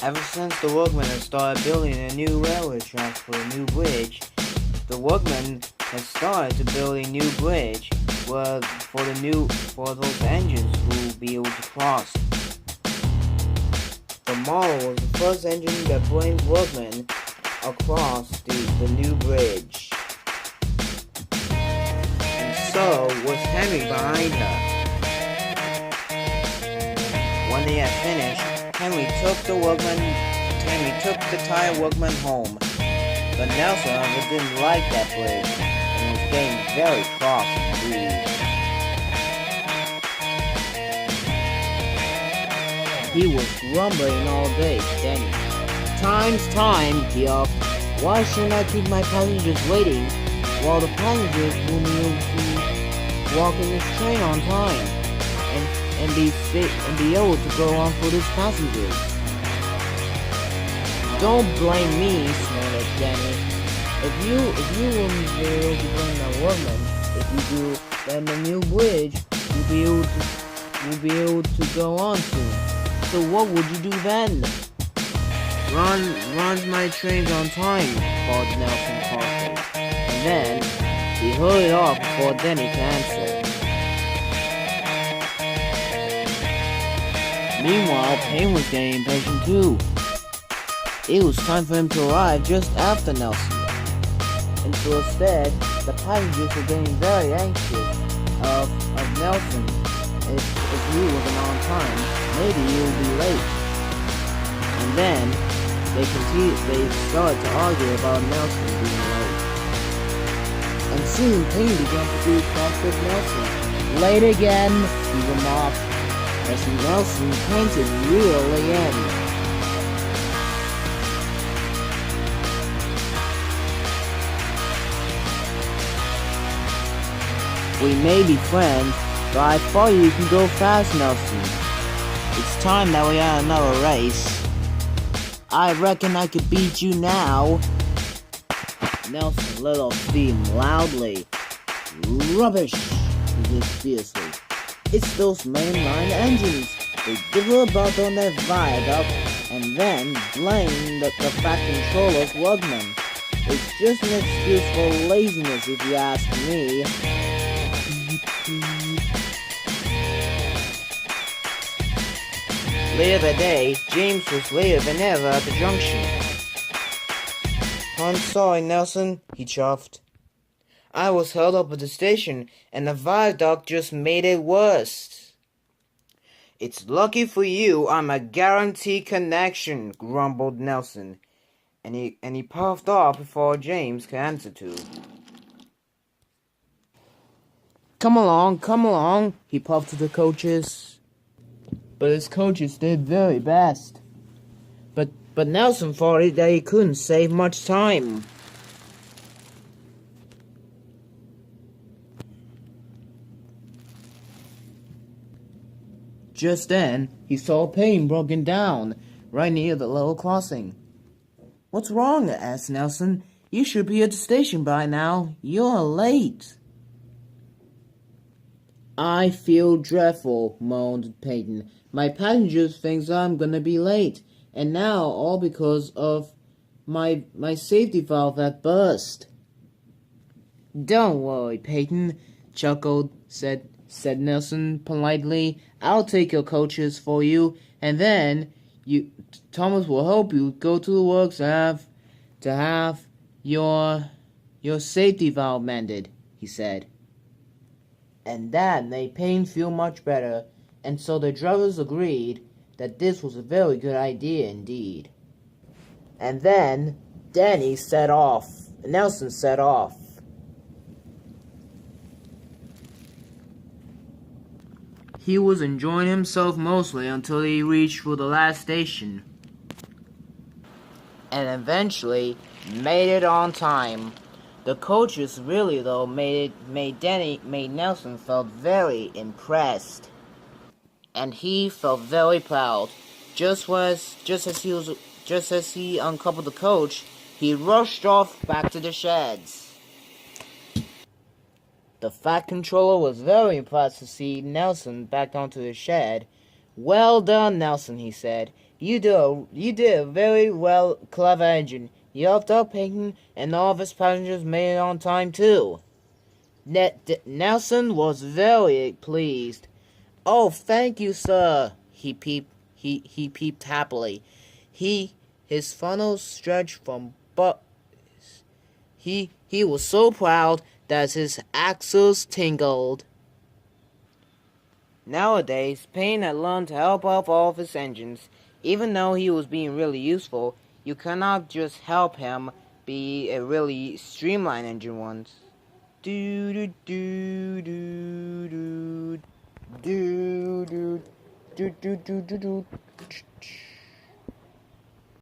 Ever since the workmen had started building a new railway tracks for a new bridge, the workmen had started to build a new bridge for those engines who would be able to cross. The model was the first engine that brings workmen across the new bridge. And so was Henry behind her. When they had finished, Henry took the tired workman home. But Nelson, however, didn't like that bridge and was getting very cross indeed. He was grumbling all day to Denny. Time, he asked. Why shouldn't I keep my passengers waiting while the passengers will be able to walk in this train on time and be able to go on for these passengers? Don't blame me, snorted Denny. If you wouldn't be able to blame the workmen, if you do, then the new bridge will be able to go on soon. So what would you do then? Run my trains on time, called Nelson harshly. And then he hurried off before Denny could answer. Meanwhile, Peyton was getting impatient too. It was time for him to arrive just after Nelson. And so instead, the passengers were getting very anxious of Nelson. If he wasn't on time, maybe he would be late. And then they started to argue about Nelson being late. And soon Peyton began to be cross with Nelson. Late again, he remarked, as Nelson panted really in. We may be friends, but I thought you could go fast, Nelson. It's time that we had another race. I reckon I could beat you now. Nelson let off steam loudly. Rubbish, he hissed fiercely. It's those mainline engines. They give a about on their viaduct and then blame the fat controller's workmen. It's just an excuse for laziness if you ask me. Later that day, James was later than ever at the junction. I'm sorry, Nelson, he chuffed. I was held up at the station, and the viaduct just made it worse. It's lucky for you I'm a guaranteed connection, grumbled Nelson, and he puffed off before James could answer to. Come along, he puffed to the coaches. But his coaches did very best. But Nelson thought that he couldn't save much time. Just then, he saw Peyton broken down, right near the level crossing. What's wrong? Asked Nelson. You should be at the station by now. You're late. I feel dreadful, moaned Peyton. My passengers think I'm gonna be late, and now all because of my safety valve that burst. Don't worry, Peyton, said Nelson politely. I'll take your coaches for you, and then Thomas will help you go to the works to have your safety valve mended, he said. And that made Payne feel much better, and so the drivers agreed that this was a very good idea indeed. And then Nelson set off. He was enjoying himself mostly until he reached for the last station, and eventually made it on time. The coaches really, though, made Nelson felt very impressed, and he felt very proud. Just as he uncoupled the coach, he rushed off back to the sheds. The Fat Controller was very impressed to see Nelson back onto his shed Well done, Nelson, he said. You did a very clever engine. You helped out Peyton, and all of his passengers made it on time, too. Nelson was very pleased. Oh, thank you, sir, he peeped happily. His funnel stretched from he was so proud that his axles tingled. Nowadays, Payne had learned to help out all of his engines. Even though he was being really useful, you cannot just help him be a really streamlined engine once. Do do do do do do do do do do do.